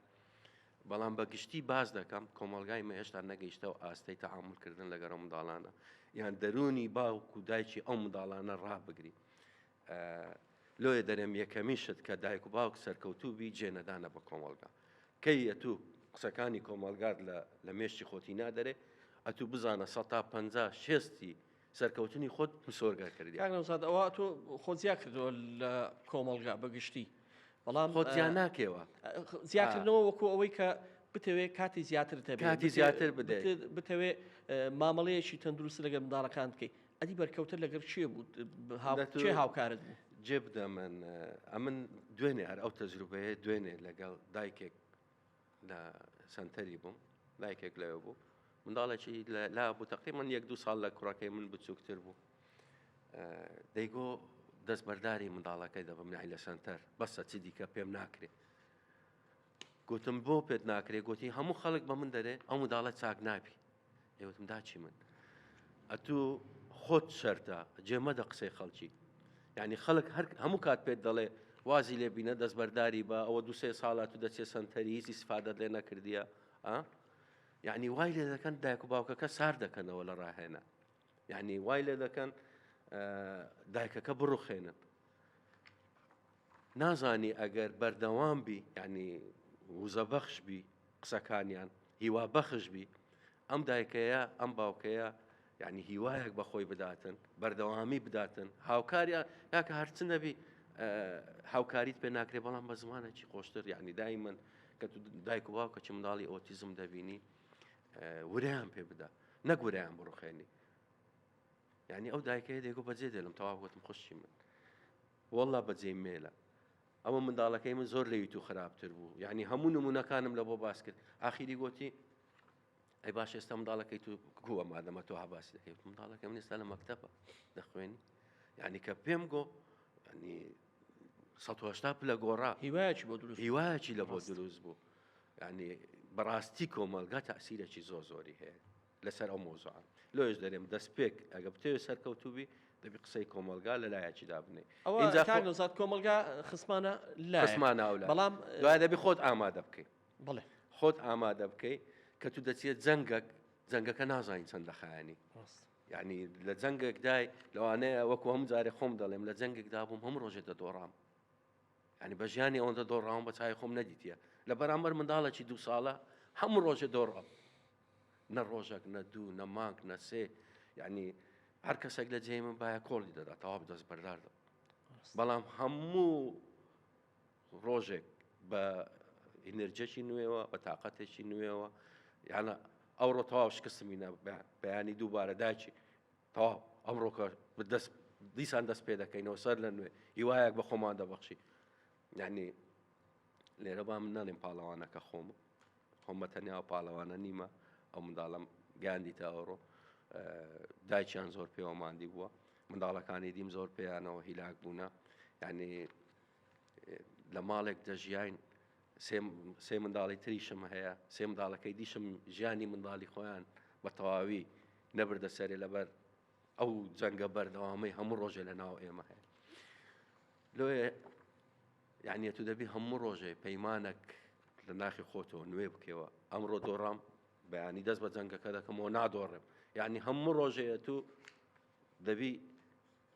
بەڵام بە گشتی باز دەکەم کۆمەلگای مە هێشتا نەگەیشتە و ئاستەی تەعاملکردن لەگەڵ منداڵانە یان دەرونی باوک و دایکی ئەو منداڵانە ڕابگری لۆیە دەرێم یەکەمی شت کە دایک و باوک سەرکەوتوو بی جێنەدانە بە کۆمەلگا کەی ئەتو قسەکانی کۆمەلگات لە مێشتی خۆتی نادەرێ ئەتو بزانە 150 سەرکەوتنی خۆت مسۆرگە کردی ئەوە تۆ خۆزیا کردەوە لە کۆمەلگا بەگشتی بەڵام خۆت زیان ناکەوە زیاکردنەوە وەکو ئەوەی کە بتەوێت کاتی زیاتر کاتی زیاتر بدەیت بتەوێت مامەڵەیەکی تەندروست لەگەڵ منداڵەکان بکەیت ئەدی بەرکەوتە لەگەر چیە بوو چێ هاوکارت بوو جێ بدە من ئەمن دوێنێ هەر ئەو تەجروبەیە دوێنێ لەگەڵ دایکێک لە سنتەری بووم دایکێک لەوێ بوو منداڵێکی لا بوو تقریباً 1-2 ساڵ لە کوڕەکەی من بچووکتر بوو دەیگۆ دەستبەرداری منداڵەکەی دەبم نای لە سنتەر بەسە چی دیکە پێم ناکرێ گوتم بۆ پێت ناکرێ گوتی هەموو خەڵک بە من دەرێ ئەو منداڵە چاک نابی ئێوتم داچی من ئەتوو خۆت شەرتە جێمەدە قسەی خەڵکی یعنی خەڵک هەموو کات پێت دەڵێ وازی لێ بینە دەستبەرداری بە ئەوە 2-3 ساڵات و دەچێت سنتەری هیچ ئیسفادەت لێ نەکردیە یعنی وای لێ دەکەن دایک و باوکەکە سار دەکەنەوە لە ڕاهێنە یعنی وای لێ دەکەن دایکەکە بڕوخێنن نازانی ئەگەر بەردەوام بی یعنی وزە بەخش بی قسەکانیان هیوا بەخش بی ئەم دایکەیە ئەم باوکەیە یعنی هیوایەک بە خۆی بداتن بەردەوامی بداتن هاوکاریان یاکە هەرچ نەبی هاوکاریت پێ ناکرێ بەڵام بە زمانێکی خۆشتر یعنی دایمەن کە دایک و باوکە چ منداڵی ئۆتیزم دەبینی وریان پێ بدا نەک وریان بڕوخێنی یعنی ئەو دایکەیە دێگۆ بەجێ دێڵم تەواو گوتم خوشی من وەڵا بەجێ مێلە ئەوە منداڵەکەی من زۆر لەوی تو خراپتر بوو یعنی هەموو نمونونەکانم لە بۆ باس کرد ئاخیری گوتی ئەی باش ئێستا منداڵەکەی تو کووە مادەمە تۆ هەباسی دەکەیت منداڵەکەی من ئێستا لە مەکتەبە دەخوێنی یعنی کە پێم گۆ ینی 180 پلە گۆڕا هیوایەکی بۆ دروست هیوایەکی لە بۆ دروست بوو ینی بەڕاستی کۆمەلگا تەسیرێکی زۆری هەیە لەسەر ئەو مۆزوعان لۆش دەرێم دەستپێک ئەگە بتێوێت سەرکەوتوبی دەبی قسەی کۆمەلگا لە لایەکیدا بنێ ئەوە کۆمەلگا خسمانە خسمانە ئەولا بەڵام دوای دەبی خۆت ئامادە بکەیت بڵێ خۆت ئامادە بکەیت کە تو دەچێت جەنگەکە نازانین چەندە خایانی یعنی لە جەنگێکدای لەوانەیە وەکو هەم جارێ خۆم دەڵێم لە جەنگێکدا بووم هەم ڕۆژێک دەدۆڕام ینی بە ژیانی ئەوەندە دۆڕاوم بە چای خۆم نەدیتە لە بەرامبەر منداڵێکی 2 ساڵە هەموو ڕۆژێ دۆڕام نە ڕۆژێک نە 2 نە مانگ نە 3 یعنی هەر کەسێک لە جێی من باە کۆڵی دەدا تەواو دەست بەرداردا بەڵام هەموو ڕۆژێک بە ئینەرجێکی نوێەوە بە تااقەتێکی نوێەوە یانە ئەوڕۆ تەواو شکستمینە بەیانی دووبارە داچی تەواو ئەمڕۆکە دیسان دەست پێ دەکەینەوە سەر لە نوێ هیوایەک بە خۆمان دەبەخشی یعنی لێرە با من نەڵێم پاڵەوانەکە خۆم بە تەنیا پاڵەوانە نیمە ئەو منداڵم گاندیتە ئەوڕۆ دایکیان زۆر پێوەماندی بووە منداڵەکانی دیم زۆر پێیانەوە هیلاک بوونە یعنی لە ماڵێک دەژیاین سێ منداڵی تریشم هەیە سێ منداڵەکەی دیشم ژیانی منداڵی خۆیان بە تەواوی نەبردە سەرێ لەبەر ئەو جەنگە بەردەوامەی هەموو ڕۆژێ لە ناو ئێمە هەیە لۆیە یعنی تو دەبی هەموو ڕۆژێ پەیمانێک لە ناخی خۆتەوە نوێ بکەوە ئەمڕۆ دۆڕام بەیانی دەست بە جەنگەکە دەکەمەوە نادۆڕێم یعنی هەموو ڕۆژەیە تو دەبی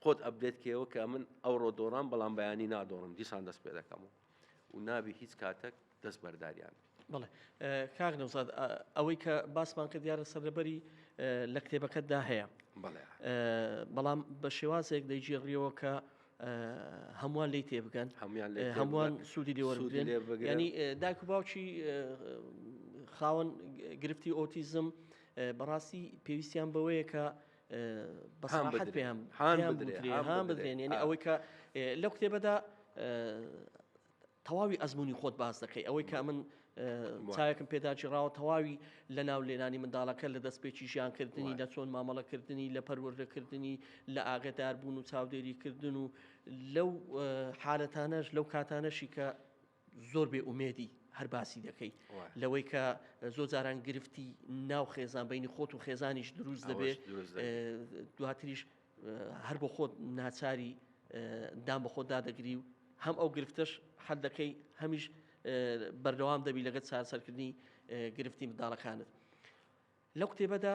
خۆت ئەبدێتکەوە کە من ئەوڕۆ دۆڕام بەڵام بەیانی نادۆڕم دیسان دەست پێ دەکەمەوە و نابی هیچ کاتێک دەست بەرداریان بڵێ کاک نەوزاد ئەوەی کە باسمان کرد دیارە سەرلەبەری لە کتێبەکەتدا هەیە بەڵام بە شێوازێک دەیگێڕیەوە کە هەمووان لی تێبگەن هەمووان سوودی لێوەربگرن ینی دایک و باوکی خاوەن گرفتی ئۆتیزم بەڕاستی پێویستیان بەوەیە کە بەساحەت پێیان بدرێن ینی ئەوەی کە لەو کتێبەدا تەواوی ئەزمموی خۆت باز دەکەی ئەوەی کە من چاوێکم پێداگیڕاوە تەواوی لە ناو لێنانی منداڵەکە لە دەستپێکی ژیانکردنی لە چۆن مامەڵەکردنی لە پەروەردەکردنی لە ئاگداربوون و چاودێریکردن و لەو حالەتانەش لەو کاتانەشی کە زۆر بێ ئومێدی هەر باسی دەکەی لەوەی کە زۆر جاران گرفتی ناو خێزان بینی خۆت و خێزانیش دروست دەبێت دواتریش هەر بۆ خۆت ناچاری دام بە خۆت دادەگری و هەم ئەو گرفتش حەل دەکەی هەمیش بەردەوام دەبی لەگەت چارەسەرکردنی گرفتی منداڵەکانت لەو کتێبەدا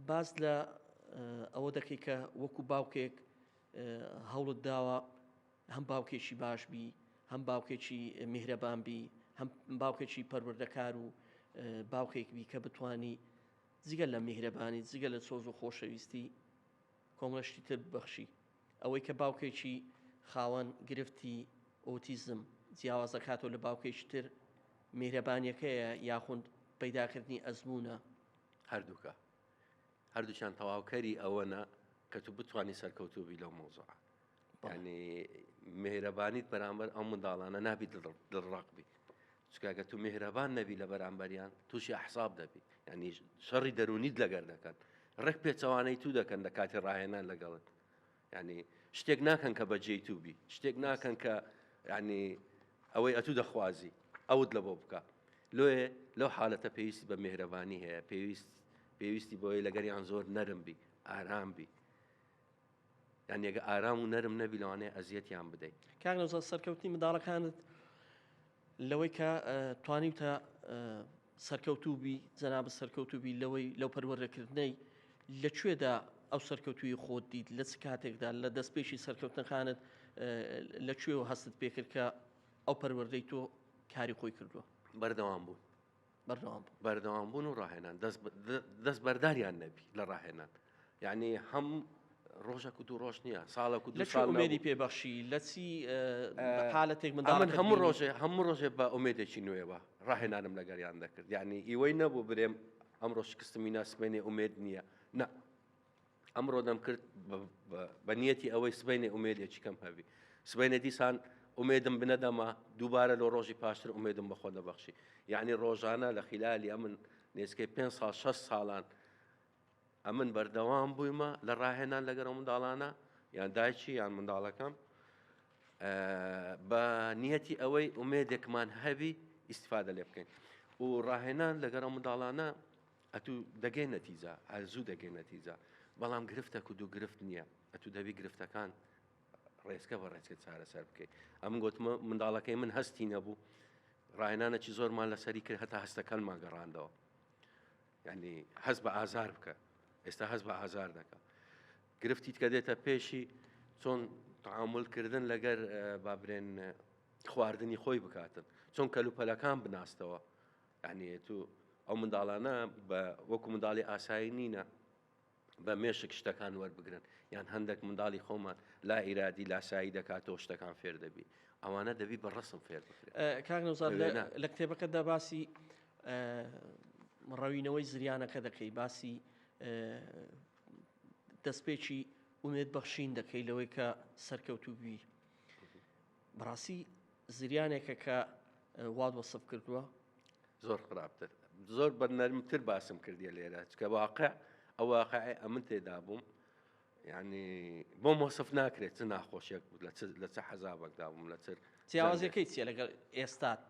باز لە ئەوە دەکەی کە وەکو باوکێک هەوڵت داوە هەم باوکێکی باش بی هەم باوکێکی میهرەبان بی هەم باوکێکی پەروەردەکار و باوکێک بی کە بتانی جگە لە میهرەبانی جگە لە سۆز و خۆشەویستی کۆمەڵشتی تر ببەخشی ئەوەی کە باوکێکی خاوەن گرفتی ئۆتیزم جیاواز دەکاتەوە لە باوکێکی تر میهرەبانیەکەیە یاخود پەیداکردنی ئەزمونە هەردووکە هەردووچیان تەواوکەری ئەوەنە کە تو بتوانانی سەرکەوتوبی لەو مۆزوعە یعنی میهرەبانیت بەرامبەر ئەو منداڵانە نابی دڵڕاقبی چکاکە تو میهرەبان نەبی لە بەرامبەریان تووشی ئەحساب دەبی ینی شەڕی دەرونیت لەگەر دەکەن ڕێک پێچەوانەی تو دەکەن لە کاتی ڕاهێنان لەگەڵت ینی شتێک ناکەن کە بەجێی تو بی شتێک ناکەن کە ینی ئەوەی ئەتوو دەخوازی ئەوت لە بۆ بکە لۆیە لەو حالەتە پێویستی بە میهرەبانی هەیە پێویستی بۆی لەگەریان زۆر نەرم بی ئارام بی یعنی ئەگە ئارام و نەرم نەبی لەوانەیە ئەزیەتیان بدەیت کاک نەوزاد سەرکەوتنی منداڵەکانت لەوەی کە توانیتە سەرکەوتوو بی جەنابە سەرکەوتوو بی لەوەی لەو پەروەردەکردنەی لەکوێدا ئەو سەرکەوتوی خۆت دیت لە چ کاتێکدا لە دەستپێکی سەرکەوتنەکانت لەکوێوە هەستت پێکرد کە ئەو پەروەردەی تۆ کاری خۆی کردووە بەردەوام بوون و ڕاهێنان دەست بەرداریان نەبی لە ڕاهێنان یعنی هەم ڕۆژێک و دوو ڕۆژ نییە ساڵێک و لە دوو چ ساڵ ئومێدی پێبەخشی لە چی حالەتێک ئەمن منداڵەکەت هەموو بینی؟ ڕۆژێ هەموو ڕۆژێ بە ئومێدێکی نوێەوە ڕاهێنانم لەگەریان دەکرد یعنی ئیوەی نەبوو برێم ئەمڕۆ شکستمی ناسبێنێ ئومێد نییە نە ئەمڕۆ دەمکرد بە نیەتی ئەوەی سبینێ ئومێدێکی کەم هەبی سبینێ دیسان ئومێدم بنەدەما دووبارە لە ڕۆژی پاشتر ئومێدم بەخۆ دەبەخشی یعنی ڕۆژانە لە خلالی ئەمن نێسکەی 5 ساڵ 6 ساڵان ئەمن بەردەوام بوویمە لە ڕاهێنان لەگەڕ منداڵانە یان دایکی یان منداڵەکەم بە نیەتی ئەوەی ئومێدێکمان هەبی ئیسیفادە لێ بکەین و ڕاهێنان لەگەڕ منداڵانە ئەتوو دەگەی نەتیجا هەرزوو دەگەی نەتیجا بەڵام گرفتە و دوو گرفت نییە ئەتوو دەبی گرفتەکان ڕێزکە بە ڕێزکە چارەسەر بکەیت ئەمن گوتمە منداڵەکەی من هەستی نەبوو ڕاهێنانێکی زۆرمان لەسەری کرد هەتا هەستەکانمان گەڕاندەوە یعنی هەست بە ئازار بکە ئێستا هەست بە ئازار دەکە گرفتیت کە دێتە پێشی چۆن تعاملکردن لەگەر بابرێن خواردنی خۆی بکاتن چۆن کەلوپەلەکان بناستەوە یعنی تو ئەو منداڵانە بە وەکو منداڵی ئاسایی نینە بە مێشک شتەکان وەربگرن یان هەندێک منداڵی خۆمان لا ئیرادی لاسایی دەکاتەوە شتەکان فێر دەبی ئەوانە دەبی بە ڕسم فێر بکرێت کاک نەوزاد لە کتێبەکەتدا باسی ڕەوینەوەی زریانەکە دەکەی باسی دەستپێکی ئومێد بەخشین دەکەی لەوەی کە سەرکەوتوبی بەڕاستی زریانێکە کە واد وەسف کردووە زۆر خراپتر زۆر بە نەرمتر باسم کردیە لێرە چکە واقع ئەو واقعی ئەمن تێدا بووم یعنی بۆم وەسف ناکرێت چ ناخۆشیێک بود لە چه حەزابێکدا بووم لە چر جیاوازەکەی چیە لەگەڵ ئێستات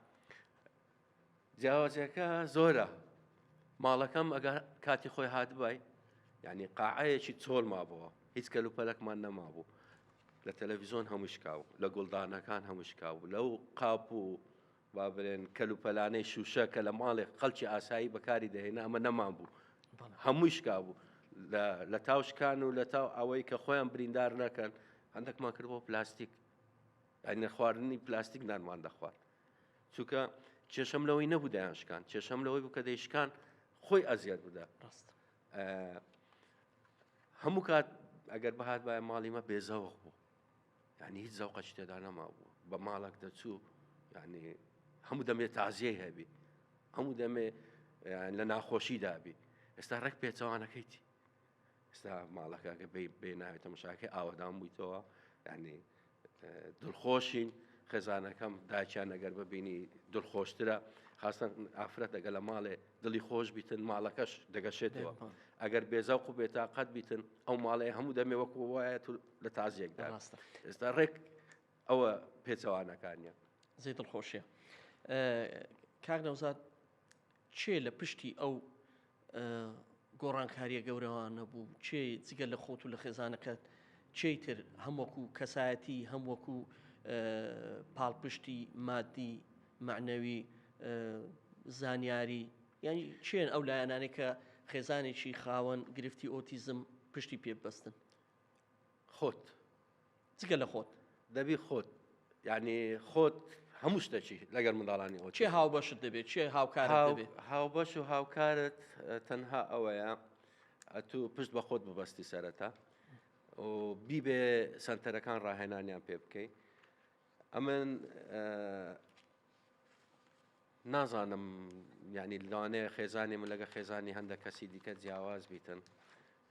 جیاوازەکە زۆرە ماڵەکەم ئەگەر کاتی خۆی هاتبای یعنی قاعەیەکی چۆل مابووە هیچ کەلوپەلەکمان نەمابوو لە تەلەڤیزۆن هەموو شکاو لە گوڵدانەکان هەموو شکاو لەو قاپ و بابرێن کەلوپەلانەی شوشە کە لە ماڵێک خەڵکی ئاسایی بەکاری دەهێنا ئەمە نەمان بوو هەمووی شکا بوو لە تاوشکان و لە تاو ئەوەی کە خۆیان بریندار نەکەن هەندێکمان کرد بۆ پلاستیک ئەنە خواردنی پلاستیک نانمان دەخوارد چونکە کێشەم لەوەی نەبوو دەیانشکان کێشەم لەوەی بوو کە دەیشکان خۆی ئەزیەت بدە هەموو کات ئەگەر بەهات باە ماڵی مە بێزەوق بوو یعنی هیچ زەوقەش تێدا نەمابوو بە ماڵک دەچوو یعنی هەموو دەمێت تازیەی هەبی هەموو دەمێ لە ناخۆشی دابی ئێستا ڕێک پێچەوانەکەیتی ئێستا ماڵەکەگە بێ ناوێتە مشاکە ئاوەدان بوویتەوە یعنی دڵخۆشین خێزانەکەم داچیان ئەگەر ببینی دڵخۆشترە خاستن ئافرەت ئەگە لە ماڵێ دڵی خۆش بیتن ماڵەکەش دەگەشێتەوە ئەگەر بێزەوق و بێتاقەت بیتن ئەو ماڵەیە هەموو دەمێ وەکو وایە لە تازیەکدا ئێستا ڕێک ئەوە پێچەوانەکانیە زەی دڵخۆشیە کاک نەوزاد چێ لە پشتی ئەو گۆڕانکاریە گەورەوانە بوو چێ جگە لە خۆت و لە خێزانەکەت چێی تر هەم وەکو کەسایەتی هەم وەکو پاڵپشتی مادی معنەوی زانیاری یعنی چێن ئەو لایەنانێک کە خێزانێکی خاوەن گرفتی ئۆتیزم پشتی پێ ببەستن خۆت جگە لە خۆت دەبی خۆت یعنی خۆت هەموو شتێکی لەگەر منداڵانی ئەو چێ هاوبەشت دەبێت چێ هاوکارت دەبێت هاوبەش و هاوکارت تەنها ئەوەیە ئەتوو پشت بە خۆت ببەستی سەرەتا و بیبێ سنتەرەکان ڕاهێنانیان پێ بکەیت ئەمن نازانم ینی لەوانەیە خێزانی من لەگە خێزانی هەندێک کەسی دیکە جیاواز بیتن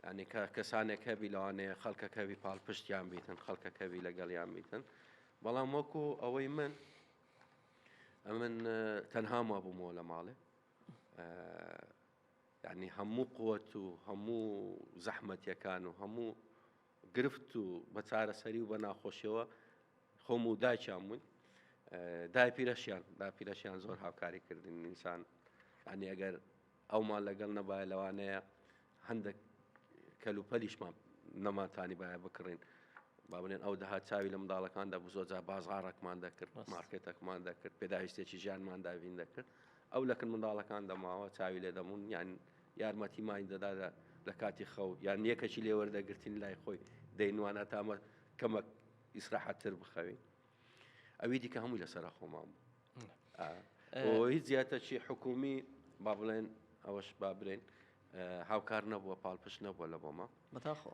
ینی کە کەسانێک هەبی لەوانەیە خەڵکەکەوی پاڵپشتیان بیتن خەڵکەکەوی لەگەڵیان بیتن بەڵام وەکو ئەوەی من تەنها مابوومەوە لە ماڵێ یعنی هەموو قووەت و هەموو زەحمەتیەکان و هەموو گرفت و بە چارەسەری و بە ناخۆشیەوە خۆم و دایکیان بوون دای پیرەشیان زۆر هاوکاری کردن ئینسان ینی ئەگەر ئەومان لەگەڵ نەبایە لەوانەیە هەندێک کەلوپەلیشمان نەماتانی باە بکڕین با بڵێن ئەو دەهات چاوی لە منداڵەکاندا بوو زۆرجار بازاڕێکمان دەکرد مارکێتێکمان دەکرد پێداویستێکی ژیانمان داوین دەکرد ئەو لەکن منداڵەکان دەماوە چاوی لێ دەمون یان یارمەتی مای دەدا لە کاتی خەو یان یەکەکی لێ وەردەگرتین لای خۆی دەینوانە تامە کەمەک ئیسراحەتتر بخەوین ئەوی دیکە هەمووی لەسەر خۆمان بوو هیچ زیاترچی حکومی با بڵێن ئەوەش با برێن هاوکار نەبووە پاڵپشت نەبووە لە بۆمە بەتاخۆ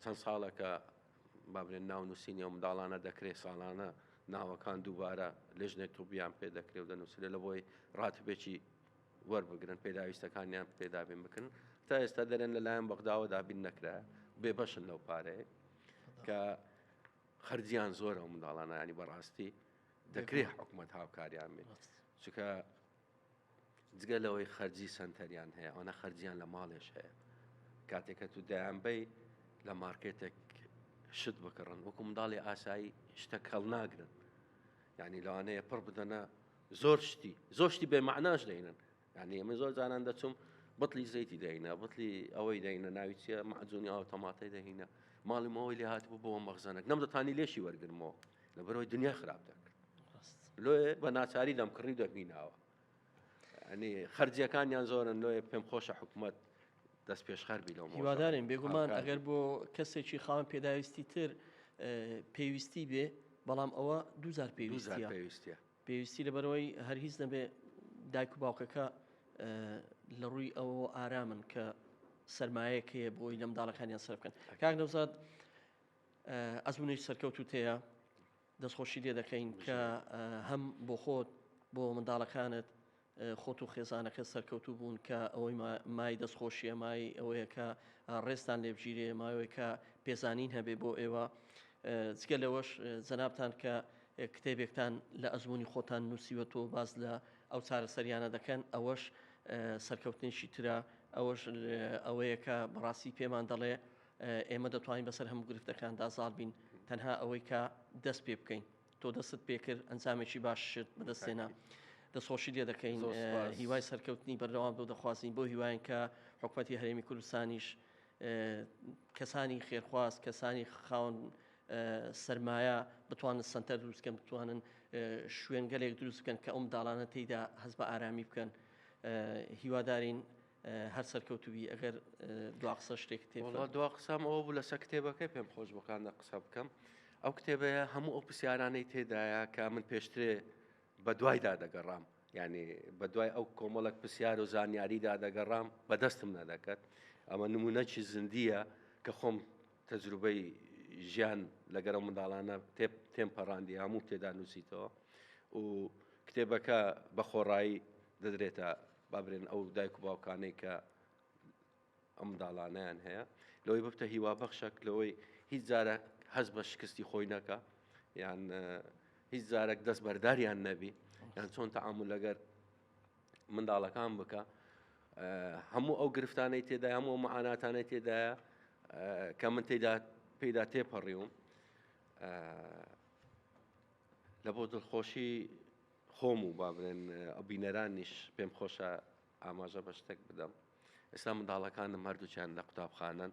چەند ساڵێکە با بڵێن ناونووسینی ئەو منداڵانە دەکرێت ساڵانە ناوەکان دووبارە لێژنێک تووبیان پێ دەکرێت و دەنووسێت لە بۆی ڕاتبێکی وەربگرن پێداویستەکانیان پێدابین بکەن تا ئێستا دەرێن لەلایەن بەغداوە دابین نەکرا بێبەشن لەو پارەیە کە خەرجیان زۆرە و منداڵانە ینی بەڕاستی دەکرێت حکوومەت هاوکاریان بێت چونکە جگە لەوەی خەرجی سنتەریان هەیە ئەوە خەرجیان لە ماڵێش هەیە کاتێکە تو دەیانبەی لە مارکێتێک شت بکڕن وەکو منداڵی ئاسایی شتە کەڵ ناگرن یعنی لەوانەیە پڕ بدەنە زۆر شتی بێ معناش دەینن یعنی ئەمە زۆر جاران دەچوم بەتڵی زەیتی دەینە بەتڵی ئەوەی دەینە ناوی چیە مەعجونی ئەو تەماتەی دەهینە ماڵی مەوەی لێ هاتبوو بۆ مەخزەنێک نەمدەتانی لێشی وەرگرمەوە لەبەرەوەی دنیا خراپ دەکرد لۆێ بە ناچاری دەمکڕی دەبیناوە ئەنی خەرجیەکانیان زۆرن لۆێ پێم خۆشە حکوومەت دەست پێشخەربی لەو هیوادارین بێگومان ئەگەر بۆ کەسێکی خاوەن پێداویستی تر پێویستی بێ بەڵام ئەوە دووزار پێویستیە پێویستی لەبەرەوەی هەر هیچ نەبێ دایک و باوکەکە لە ڕووی ئەوە ئارامن کە سەرمایەکەیە بۆی لە منداڵەکانیان سەر بکەن کاک نەوزاد ئەزمونێکی سەرکەوتوو تەیە دەستخۆشی لێ دەکەین کە هەم بۆ خۆت بۆ منداڵەکانت خۆت و خێزانەکە سەرکەوتوو بوون کە ئەوەی مای دەستخۆشیە مای ئەوەیە کە ڕێستان لێبژیرێ مایەوەی کە پێزانین هەبێ بۆ ئێوە جگە لەوەش جەنابتان کە کتێبێکتان لە ئەزمموی خۆتان نووسیوەتەوە باز لە ئەو چارەسەریانە دەکەن ئەوەش سەرکەوتنیشی ترە ئەوەش ئەوەیە کە بەڕاستی پێمان دەڵێ ئێمە دەتوانین بەسەر هەموو گرفتەکاندا زاڵ بین تەنها ئەوەی کە دەست پێ بکەین تۆ دەستت پێکرد ئەنجامێکی باشت بەدەستێنا دەستخۆشی لێ دەکەین هیوای سەرکەوتنی بەردەوام بۆ دەخوازیین بۆ هیوایین کە حکوومەتی هەرێمی کوردستانیش کەسانی خێرخواست کەسانی خاوەن سەرمایە بتوانن سنتەر دروستکەن بتوانن شوێنگەلێک دروست بکەن کە ئەم منداڵانە تێیدا هەست بە ئارامی بکەن هیوادارین هەر سەرکەوتوبی ئەگەر دوا قسە شتێک دوا قسەم ئەوە بوو لەسەر کتێبەکەی پێم خۆش بۆکانە قسە بکەم ئەو کتێبەیە هەموو ئەو پرسیارانەی تێدایە کە من پێشترێ بە دوایدا دەگەڕام یعنی بە دوای ئەو کۆمەڵک پرسیار و زانیاریدا دەگەڕام بەدەستم نەدەکات ئەمە نمونەکی زندیە کە خۆم تەجروبەی ژیان لەگەرە منداڵانە تێمپەڕاندی هەموو تێدا نووسیتەوە و کتێبەکە بە خۆڕایی دەدرێتە بابرێن ئەو دایک و باوکانەی کە ئەم منداڵانەیان هەیە لەوەی ببتە هیوا بەخشەک لەوەی هیچ جارە هەست بە شکستی خۆی نەکە یان هیچ جارێک دەست بەرداریان نەبی یان چۆن تەعامل لەگەر منداڵەکان بکە هەموو ئەو گرفتانەی تێدای هەموو ئەو مەعاناتانەی تێدایە کە من پێدا تێپەڕیوم لە بۆ دڵخۆشی خۆم و با بڵێن ئەبینەرانیش پێم خۆشە ئاماژە بە شتێک بدەم ئێستا منداڵەکانم هەردووچیان لە قوتابخانەن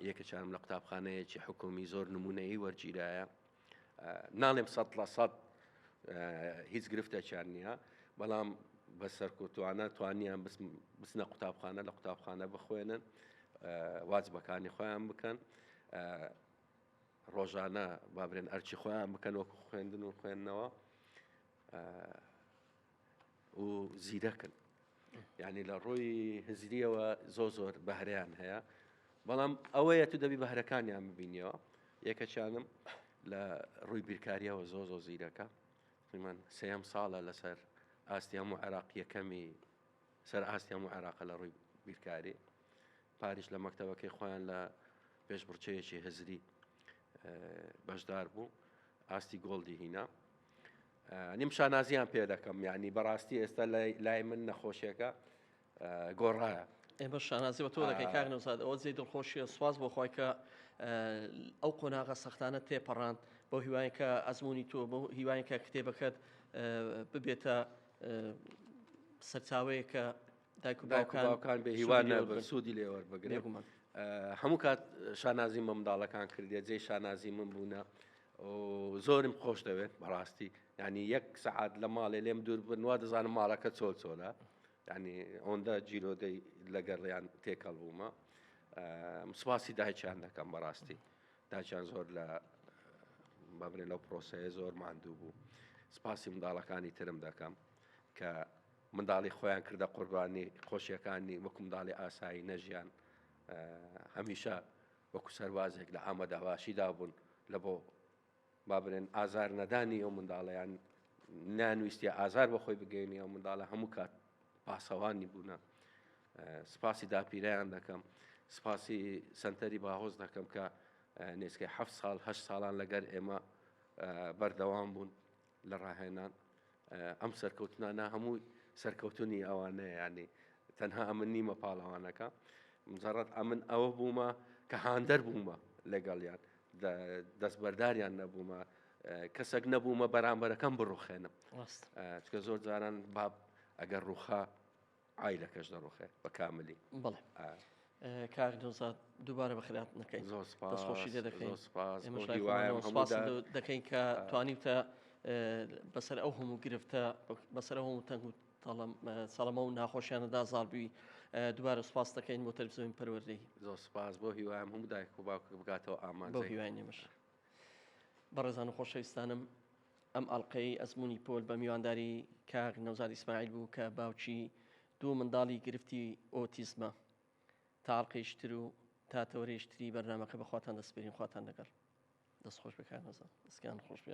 یەکێکیانم لە قوتابخانەیەکی حکومی زۆر نمونەیی وەرگیرایە ناڵێم 100% هیچ گرفتێکیان نییە بەڵام بە سەرکەوتوانە توانیان بچنە قوتابخانە لە قوتابخانە بخوێنن واجبەکانی خۆیان بکەن ڕۆژانە با بڵێن ئەرچی خۆیان بکەن وەکو خوێندن و خوێندنەوە و زیرەکن یعنی لە ڕووی هزریەوە زۆر بەهرەیان هەیە بەڵام ئەوەیە تو دەبی بەهرەکانیان ببینیەوە یەکەچیانم لە ڕووی بیرکاریەوە زۆ زیرەکە من سێم ساڵە لەسەر ئاستی هەموو عێراقیەکەمی سەر ئاستی هەموو عێراقە لە ڕووی بیرکاری پاریش لە مەکتەبەکەی خۆیان لە پێشبڕچەیەکی هزری بەشدار بوو ئاستی گۆڵدی هینا نیم شانازیان پێ دەکەم یعنی بەڕاستی ئێستا لای من نەخۆشیەکە گۆڕایە ئێمە شانازی بە تۆ دەکەی کاک نەوزاد ئەوە جێی دڵخۆشیە سواز بۆ خۆی کە ئەو قۆناغە سەختانە تێپەڕاند بۆ هیوایە کە ئەزمموی تۆ بۆ هیوایە کە کتێبەکەت ببێتە سەرچاوەیە کە دایک و باوکان بە هیوانە سوودی لێوەربگرێت هەموو کات شانازی منداڵەکان کردێ جێی شانازی من بوونە زۆرم خۆش دەوێت بەڕاستی ینی یەک سەعات لە ماڵێ لێم دوور بنوا دەزانم ماڵەکە چۆلە ینی ئەوەندە جیرۆدەی لەگەڕیان تێکەڵ بوومە سواسی دایکیان دەکەم بەڕاستی داچیان زۆر لە بابرێن لەو پرۆسەیە زۆر ماندوو بوو سپاسی منداڵەکانی ترم دەکەم کە منداڵی خۆیان کردە قوربانی خۆشیەکانی وەکو منداڵی ئاسایی نەژیان هەمیشە وەکو سەربازێک لە ئامادەباشیدا بوون لە بۆ با بڵێن ئازار نەدانی ئەو منداڵەیان نانویستی ئازار بە خۆی بگەێنی ئەو منداڵە هەموو کات پاسەوانی بوونە. سپاسی داپیرەیان دەکەم، سپاسی سنتەری باهۆز دەکەم کە نێسکەی 7 ساڵ 8 ساڵان لەگەر ئێمە بەردەوام بوون لە ڕاهێنان. ئەم سەرکەوتنانە هەمووی سەرکەوتنی ئەوانەیە، ینی تەنها ئەمن نیمە پاڵەوانەکە، مجەڕەد ئەمن ئەوە بوومە کە هاندەر بوومە لەگەڵیان، دەستبەرداریان نەبوومە، کەسێک نەبوومە بەرامبەرەکەم بڕوخێنم، چکە زۆر جاران باب ئەگەر ڕووخا عیلەکەش دەڕوخێ بە کاملی. بەڵێ کاک نەوزاد دووبارە بەخێرات نەکەین، زۆر سپاس، دەستخۆشی لێ دەکەین، زۆر سپاس، سپاس دەکەین کە توانیتە بەسەر ئەو هەموو گرفتە، بەسەر ئەو هەموو تەنگ و سەڵەمە و ناخۆشیانەدا زاڵبووی. دووبارە سپاس دەکەین بۆ تەلەڤیزیۆنی پەروەردەی. زۆر سپاس، بۆ هیوایم هەموو دایک و باوک بگاتەوە ئامانجێ. بۆ هیوای نێمەش. بەڕێزان و خۆشەویستانم، ئەم ئەڵلقەی ئەزموونی پۆل بە میوانداری کاک نەوزاد ئیسماعیل بوو کە باوکی دوو منداڵی گرفتی ئۆتیزمە. تا ئەڵلقەیشتر و تا تەورەیشتری بەرنامەکە بەخواتان دەسپێرین، خواتان لەگەڵ. دەستخۆش بە کاک نەوزاد، دەستگیان خۆش بێ.